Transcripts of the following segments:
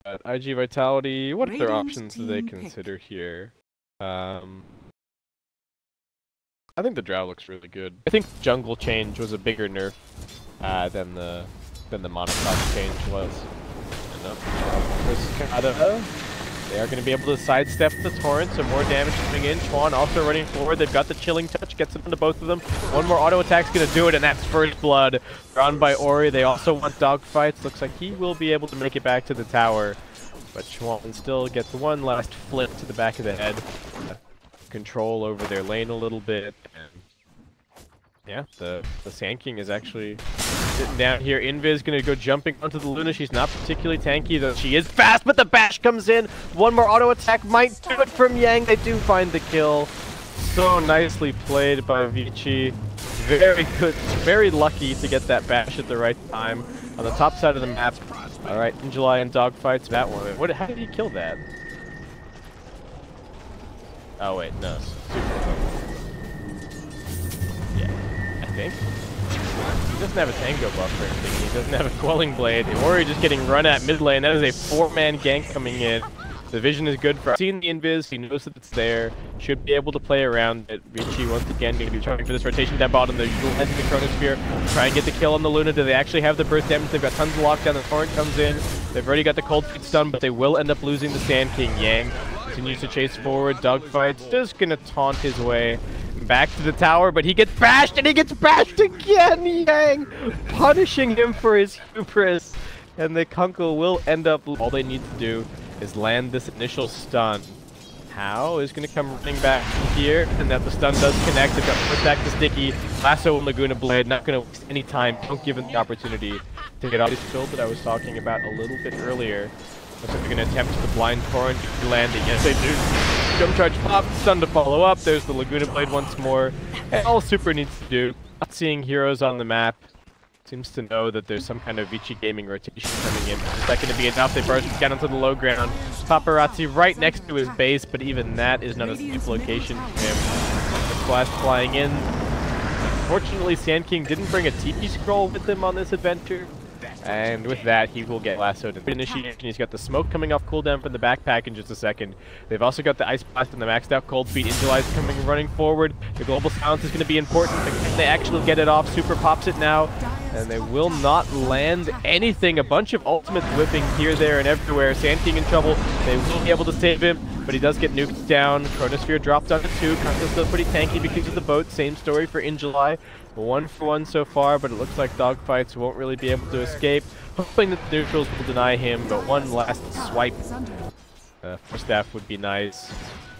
iG.Vitality, what other options do they consider here? I think the Drow looks really good. I think jungle change was a bigger nerf than the monocrop change was. They are going to be able to sidestep the torrent, so more damage coming in. Chuan also running forward. They've got the chilling touch, gets it into both of them. One more auto attack's going to do it, and that's first blood. Drawn by Ori. They also want dogfights. Looks like he will be able to make it back to the tower. But Chuan still gets one last flip to the back of the head. Control over their lane a little bit. And yeah, the Sand King is actually sitting down here. Invis gonna go jumping onto the Luna. She's not particularly tanky, though she is fast, but the bash comes in. One more auto attack might do it from Yang. They do find the kill. So nicely played by Vici. Very good, very lucky to get that bash at the right time. On the top side of the map. Alright, July and dogfights. That one. How did he kill that? Oh wait, no. Yeah, I think. He doesn't have a tango buff or anything. He doesn't have a quelling blade. Ori just getting run at mid lane. That is a 4-man gank coming in. The vision is good for seeing the invis. He knows that it's there. Should be able to play around it. Vici once again going to be trying for this rotation down bottom. They're utilizing the Chronosphere. Try and get the kill on the Luna. Do they actually have the burst damage? They've got tons of lockdown. The torrent comes in. They've already got the cold feet stun, but they will end up losing the Sand King. Yang continues to chase forward. Dogfights just going to taunt his way back to the tower, but he gets bashed, and he gets bashed again! Yang punishing him for his hubris. And the Kunkel will end up... All they need to do is land this initial stun. How is going to come running back here, and that the stun does connect. They've got first back to Sticky, Lasso and Laguna Blade, not going to waste any time. Don't give him the opportunity to get off this build that I was talking about a little bit earlier. Looks like they're going to attempt the blind torrent landing. Yes, they do. Jump charge pop, stun to follow up. There's the Laguna Blade once more. And all Super needs to do, not seeing heroes on the map, seems to know that there's some kind of Vici gaming rotation coming in. Is that going to be enough? They burst down onto the low ground. Paparazzi right next to his base, but even that is not a safe location for him. The splash flying in. Unfortunately, Sand King didn't bring a TP scroll with him on this adventure. And with that, he will get lassoed. Initiation. He's got the smoke coming off cooldown from the backpack in just a second. They've also got the ice blast and the maxed out cold feet. Injulize coming running forward. The global silence is going to be important. Can they actually get it off? Super pops it now. And they will not land anything. A bunch of ultimates whipping here, there, and everywhere. Sand King in trouble. They will be able to save him, but he does get nuked down. Chronosphere dropped onto 2. Kunkel's still pretty tanky because of the boat. Same story for Injuly. 1 for 1 so far, but it looks like dogfights won't really be able to escape. Hoping that the neutrals will deny him, but one last swipe for staff would be nice.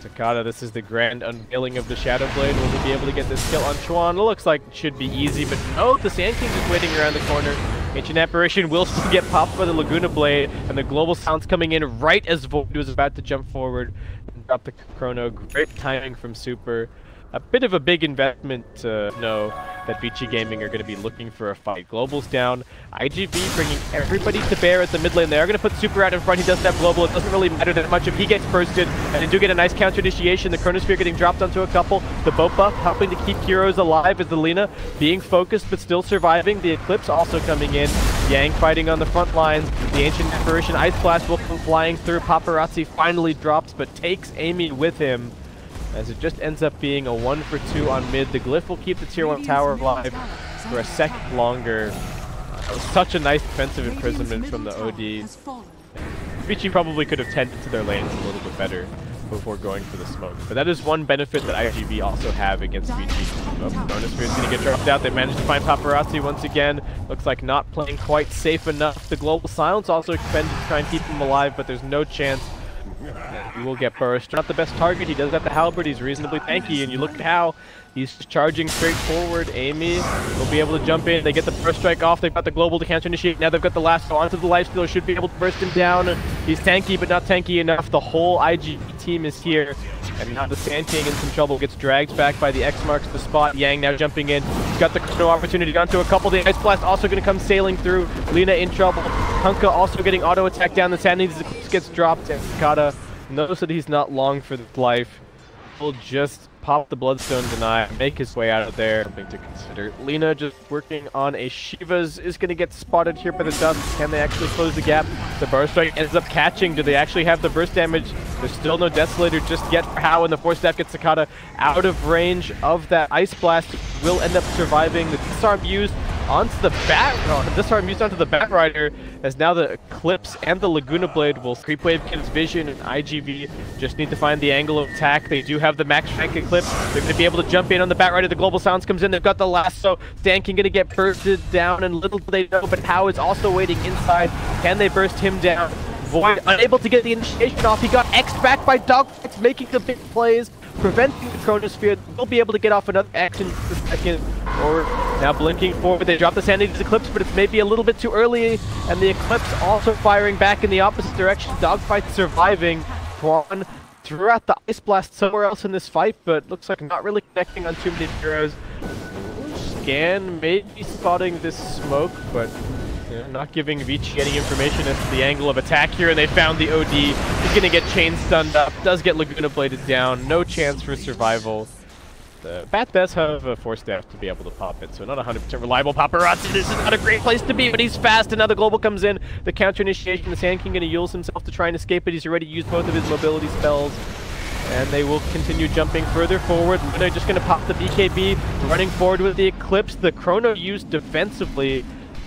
Takada, this is the grand unveiling of the Shadow Blade. Will he be able to get this kill on Chuan? It looks like it should be easy, but no, the Sand King is waiting around the corner. Ancient Apparition will still get popped by the Laguna Blade, and the global sounds coming in right as Void was about to jump forward and drop the Chrono. Great timing from Super. A bit of a big investment to know that Vici Gaming are going to be looking for a fight. Global's down. iG.V bringing everybody to bear at the mid lane. They are going to put Super out in front. He doesn't have Global. It doesn't really matter that much if he gets bursted. And they do get a nice counter initiation. The Chronosphere getting dropped onto a couple. The boat buff helping to keep heroes alive as the Lina being focused but still surviving. The Eclipse also coming in. Yang fighting on the front lines. The Ancient Apparition Ice Blast will come flying through. Paparazzi finally drops but takes Amy with him, as it just ends up being a 1 for 2 on mid. The Glyph will keep the tier 1 tower alive for a second longer. That was such a nice defensive imprisonment from the OD. Vici probably could have tended to their lanes a little bit better before going for the smoke. But that is one benefit that iG.V also have against Vici. Chronosphere is going to get dropped out. They managed to find Paparazzi once again. Looks like not playing quite safe enough. The global silence also expended to try and keep him alive, but there's no chance. He will get burst. Not the best target. He does have the halberd. He's reasonably tanky, and you look at how he's just charging straight forward. Amy will be able to jump in. They get the first strike off. They've got the global to counter initiate. Now they've got the lasso onto the lifestealer. Should be able to burst him down. He's tanky, but not tanky enough. The whole iG team is here, and now the Sand King in some trouble. Gets dragged back by the X marks the spot. Yang now jumping in. He's got the no opportunity onto a couple. The Ice Blast also going to come sailing through. Lina in trouble. Hunka also getting auto attack down. The Sand King gets dropped, and Takada knows that he's not long for this life. Will just pop the Bloodstone Deny, make his way out of there. Something to consider. Lina just working on a Shiva's is going to get spotted here by the Dust. Can they actually close the gap? The burst strike ends up catching. Do they actually have the burst damage? There's still no Desolator just yet for How, and the Force Staff gets Cicada out of range of that Ice Blast. Will end up surviving. The disarm used onto the Bat Rider, as now the Eclipse and the Laguna Blade will creep wave Kim's Vision, and iG.V just need to find the angle of attack. They do have the max rank Eclipse. They're going to be able to jump in on the Bat Rider. The Global Silence comes in. They've got the lasso. Stankin going to get bursted down, and little do they know, but How is also waiting inside. Can they burst him down? Void unable to get the initiation off. He got X'd back by Dogfights, making the big plays, preventing the Chronosphere. We'll be able to get off another action for a second. Or now blinking forward, they drop the Sanity's Eclipse, but it's maybe a little bit too early. And the Eclipse also firing back in the opposite direction. Dogfight surviving. Twan threw out the Ice Blast somewhere else in this fight, but looks like not really connecting on too many heroes. Scan maybe spotting this smoke, but not giving Vici any information as to the angle of attack here, and they found the OD. He's going to get chain stunned up, does get Laguna Bladed down, no chance for survival. The Bat does have a Force Staff to be able to pop it, so not 100% reliable. Paparazzi, this is not a great place to be, but he's fast, and now the Global comes in. The counter initiation, the Sand King going to use himself to try and escape, but he's already used both of his mobility spells. And they will continue jumping further forward. They're just going to pop the BKB, running forward with the Eclipse. The Chrono used defensively,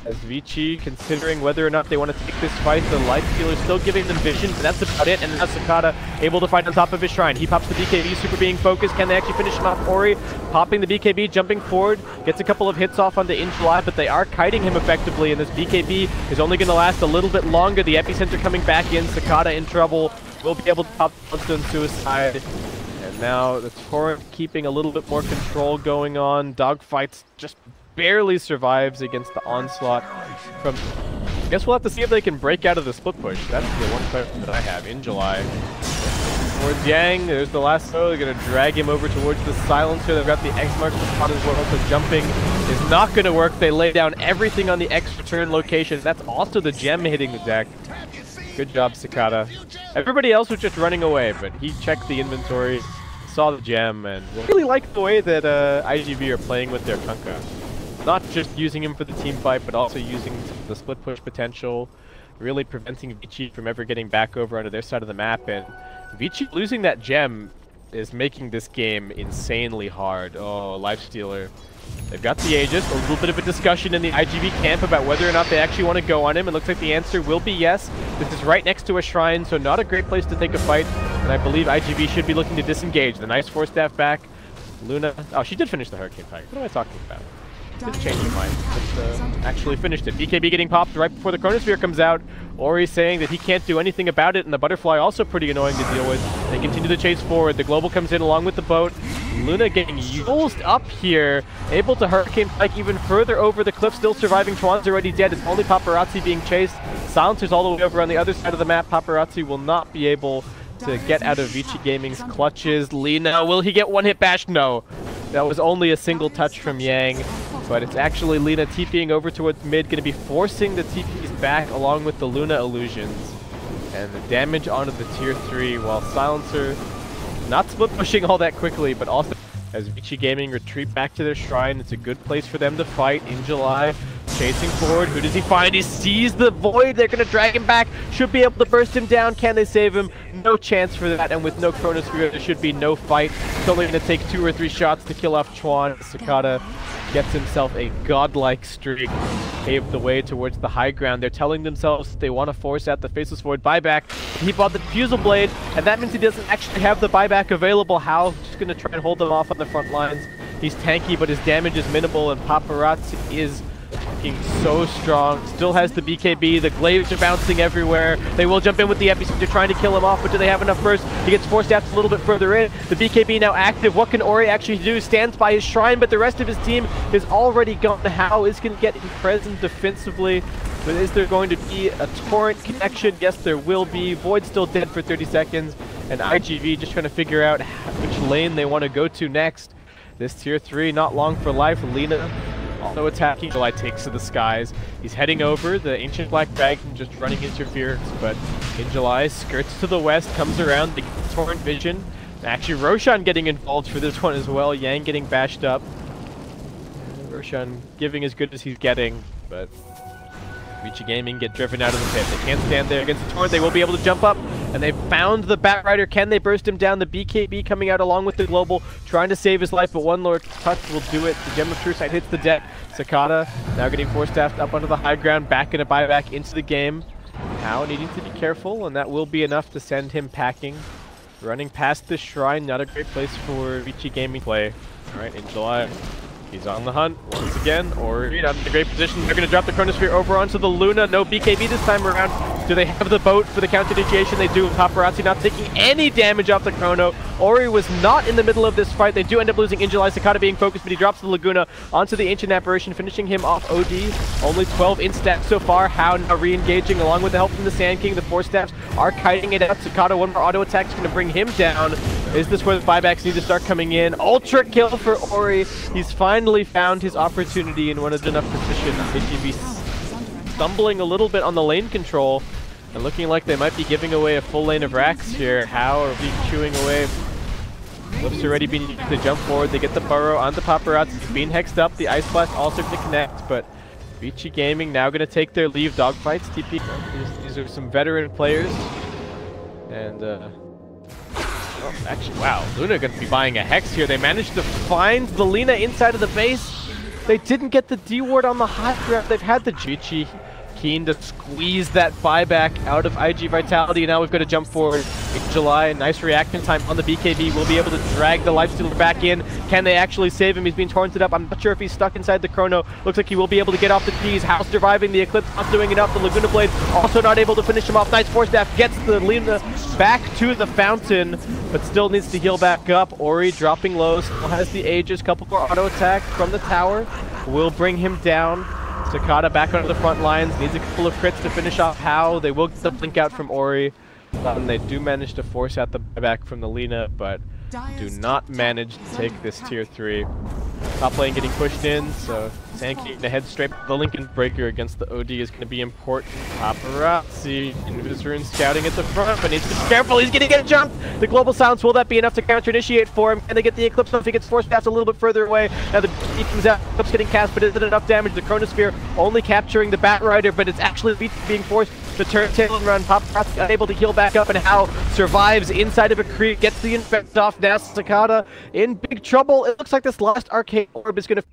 as Vici considering whether or not they want to take this fight. The Life Stealer still giving them vision, but that's about it. And now Cicada able to fight on top of his shrine. He pops the BKB, super being focused. Can they actually finish him off? Ori popping the BKB, jumping forward, gets a couple of hits off onto iG.Vitality, but they are kiting him effectively, and this BKB is only going to last a little bit longer. The epicenter coming back in, Cicada in trouble. Will be able to pop Bloodstone Suicide. And now the Torrent keeping a little bit more control going on. Dogfights just barely survives against the onslaught from... I guess we'll have to see if they can break out of the split push. That's the one question that I have in July. Towards Yang, there's the lasso. They're going to drag him over towards the silencer. They've got the X mark spot as well, so jumping is not going to work. They lay down everything on the X return location. That's also the gem hitting the deck. Good job, Cicada. Everybody else was just running away, but he checked the inventory, saw the gem, and really liked the way that iG.V are playing with their Kunkka. Not just using him for the team fight, but also using the split push potential, really preventing Vici from ever getting back over onto their side of the map. And Vici losing that gem is making this game insanely hard. Oh, Lifestealer. They've got the Aegis. A little bit of a discussion in the iG.V camp about whether or not they actually want to go on him. It looks like the answer will be yes. This is right next to a shrine, so not a great place to take a fight. And I believe iG.V should be looking to disengage. The nice Force Staff back. Luna. Oh, she did finish the Hurricane Fire. What am I talking about? Didn't change your mind. But, actually finished it. BKB getting popped right before the Chronosphere comes out. Ori saying that he can't do anything about it, and the Butterfly also pretty annoying to deal with. They continue to chase forward. The Global comes in along with the boat. Luna getting used up here, able to Hurricane Spike even further over the cliff, still surviving. Twan's already dead. It's only Paparazzi being chased. Silencer's all the way over on the other side of the map. Paparazzi will not be able to get out of Vici Gaming's clutches. Lina, will he get one hit bash? No. That was only a single touch from Yang. But it's actually Lina TPing over towards mid, going to be forcing the TPs back along with the Luna illusions. And the damage onto the tier 3, while Silencer not split pushing all that quickly, but also as Vici Gaming retreat back to their shrine. It's a good place for them to fight in July. Chasing forward, who does he find? He sees the Void. They're going to drag him back. Should be able to burst him down. Can they save him? No chance for that. And with no Chronosphere, there should be no fight. It's only going to take 2 or 3 shots to kill off Twan. Cicada gets himself a godlike streak, paved the way towards the high ground. They're telling themselves they want to force out the Faceless Void buyback. He bought the Fusel Blade, and that means he doesn't actually have the buyback available. How? Just going to try and hold them off on the front lines. He's tanky, but his damage is minimal, and Paparazzi is looking so strong. Still has the BKB. The glaives are bouncing everywhere. They will jump in with the epicenter trying to kill him off, but do they have enough burst? He gets forced out a little bit further in. The BKB now active. What can Ori actually do? Stands by his shrine, but the rest of his team is already gone. How is going to get present defensively? But is there going to be a Torrent connection? Yes, there will be. Void still dead for 30 seconds, and iG.V just trying to figure out which lane they want to go to next. This tier 3 not long for life. Lina also attacking. July takes to the skies. He's heading over. The Ancient Black Dragon just running interference, but in July skirts to the west, comes around. They get the Torrent vision. Actually, Roshan getting involved for this one as well. Yang getting bashed up. Roshan giving as good as he's getting, but Vici Gaming get driven out of the pit. They can't stand there against the Torrent. They will be able to jump up, and they found the Batrider. Can they burst him down? The BKB coming out along with the Global, trying to save his life, but one Lord touch will do it. The Gem of True Sight hits the deck. Sakata now getting force-staffed up onto the high ground, back in a buyback into the game. How needing to be careful, and that will be enough to send him packing. Running past the shrine, not a great place for Vici Gaming play. Alright, in July, he's on the hunt once again, or not in a great position. They're going to drop the Chronosphere over onto the Luna. No BKB this time around. Do they have the boat for the counter initiation? They do. Paparazzi not taking any damage off the Chrono. Ori was not in the middle of this fight. They do end up losing in July. Sakata being focused, but he drops the Laguna onto the Ancient Apparition, finishing him off OD. Only 12 in stack so far. How now re-engaging along with the help from the Sand King. The Force Staffs are kiting it out. Sakata, one more auto attack is going to bring him down. Is this where the buybacks need to start coming in? Ultra kill for Ori. He's finally found his opportunity in one of enough position. iG.V stumbling a little bit on the lane control and looking like they might be giving away a full lane of racks here. How are we chewing away? Lips already being used to jump forward. They get the burrow on the Paparazzi. He's being hexed up. The Ice Blast also going to connect, but Vici Gaming now going to take their leave. Dogfights, TP. These are some veteran players. And, oh, actually, wow. Luna going to be buying a Hex here. They managed to find the Lina inside of the base. They didn't get the D-ward on the hot grab. They've had the Vici keen to squeeze that buyback out of iG.Vitality. Now we've got to jump forward in July. Nice reaction time on the BKB. We'll be able to drag the Lifestealer back in. Can they actually save him? He's being torrented up. I'm not sure if he's stuck inside the Chrono. Looks like he will be able to get off the T's. House surviving. The Eclipse not doing enough. The Laguna Blade also not able to finish him off. Nice Force Staff gets the Luna back to the fountain, but still needs to heal back up. Ori dropping low. Still has the Aegis. Couple more auto attacks from the tower. Will bring him down. Sakata back onto the front lines, needs a couple of crits to finish off How. They will get the blink out from Ori. And they do manage to force out the buyback from the Lina, but do not manage to take this tier 3. Top lane getting pushed in, so Sankey to head straight. The Lincoln Breaker against the OD is going to be important. Paparazzi, Invisrune scouting at the front, but needs to be careful. He's going to get jumped. The Global Silence, will that be enough to counter initiate for him? Can they get the Eclipse off? He gets Force Staffed a little bit further away. Now the he comes out, Eclipse getting cast, but isn't enough damage. The Chronosphere only capturing the Batrider, but it's actually being forced to turn tail and run. Paparazzi unable to heal back up, and How survives inside of a creep, gets the infect off. Now Sakata in big trouble. It looks like this last Arcane Orb is going to...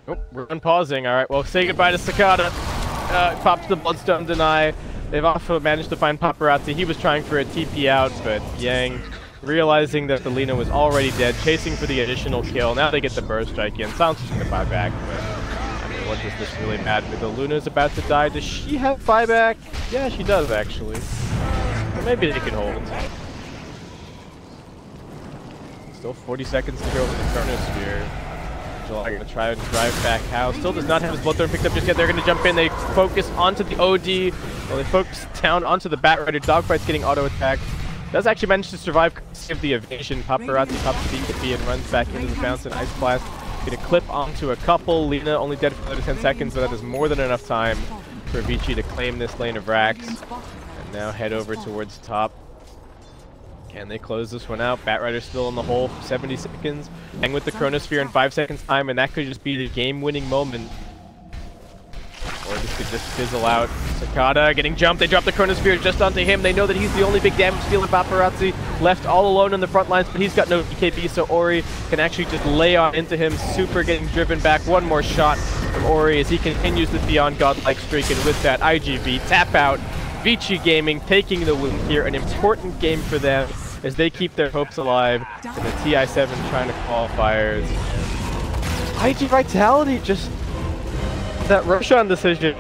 Oh, we're unpausing. Alright, well, say goodbye to Sakata. Pops the Bloodstone Deny. They've also managed to find Paparazzi. He was trying for a TP out, but Yang, realizing that the Lina was already dead, chasing for the additional kill. Now they get the Burst Strike in. Sounds just going to buy back, but I mean, what does this really matter? The Luna's about to die. Does she have buyback? Yeah, she does, actually. Well, maybe they can hold. Still 40 seconds to go with the Chronosphere. July going to try and drive back How. Still does not have his Bloodthorn picked up just yet. They're going to jump in. They focus onto the OD. Well, they focus down onto the Batrider. Dogfight's getting auto attacked. Does actually manage to survive, save the evasion. Paparazzi pops the BKB and runs back into the fountain. Ice Blast. Going to clip onto a couple. Lina only dead for another 10 seconds, but that is more than enough time for Vici to claim this lane of racks. And now head over towards top. Can they close this one out? Batrider still in the hole for 70 seconds. Hang with the Chronosphere in 5 seconds time, and that could just be the game-winning moment. Or this could just fizzle out. Sakata getting jumped. They drop the Chronosphere just onto him. They know that he's the only big damage dealer. Paparazzi left all alone in the front lines, but he's got no BKB, so Ori can actually just lay on into him. Super getting driven back. One more shot from Ori as he continues the Beyond Godlike streak, and with that, iG.V tap out. Vici Gaming taking the win here. An important game for them as they keep their hopes alive in the TI7 trying to qualifiers. iG.Vitality just... That Roshan decision